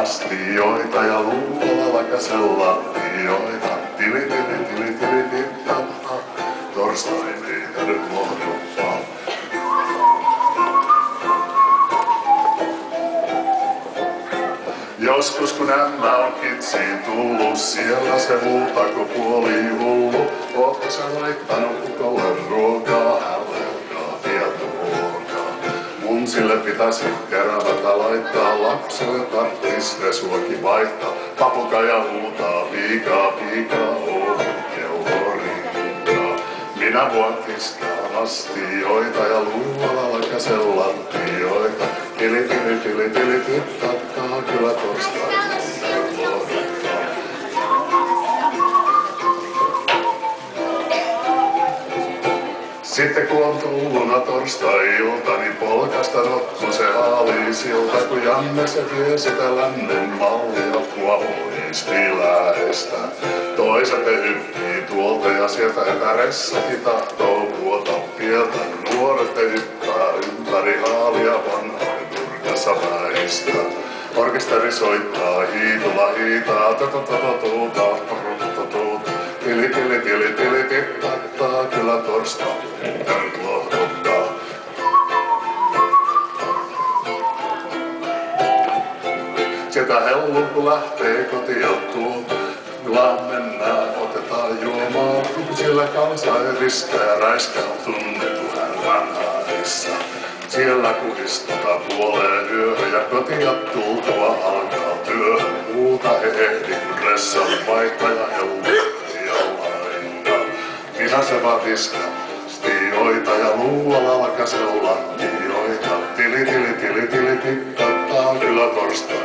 astioita ja luulla käsellä lattioita. Tili tili tili tili titta. Torstai ei nyt lohduttaa. Joskus kun ämmä on kitsiin tullut, siellä se huutako puoli hullu. Ootko sä laittanut kukolle ruokaa, hälleilkaa, tietovuokaa? Mun sille pitäisi terävätä laittaa, lapselle tarttis resuakin vaihtaa. Papukaija huutaa, piikaa, piikaa, kello rinkaa. Minä voin tiskaa astioita ja luulla käsen lattioita. Tili tili tili tili tittattaa, kyllä torstai lohduttaa. Sitten kun on tulluna torstai-ilta, niin polkasta notku se haalisilta, kun Janne se vie sitä lännen mallia puavuistiläistä. Toiset hyppii tuolta ja sieltä epäressäkin tahtoo puota pieltä. Nuoret hyppää ympäri haalia vanhaa nurkassa väistä. Orkesteri soittaa hiitulla hiitaa, tili tili tili tili tittattaa, kyllä torstai nyt lohduttaa. Sieltä helluu kun lähtee kotiottuun, laan mennään, otetaan juomaa, sillä kansa ei ristää räiskää tunnettu hän vanhaissa. Siellä kun istutaan puoleen yöhön ja kotia tultua alkaa työhön, muuta ehdi kun ressan vaihtaja helvettia. Minä se vatiskan stioita ja luulla käsellä lattioita. Tili tili tili tili tittattaa, kyllä torstai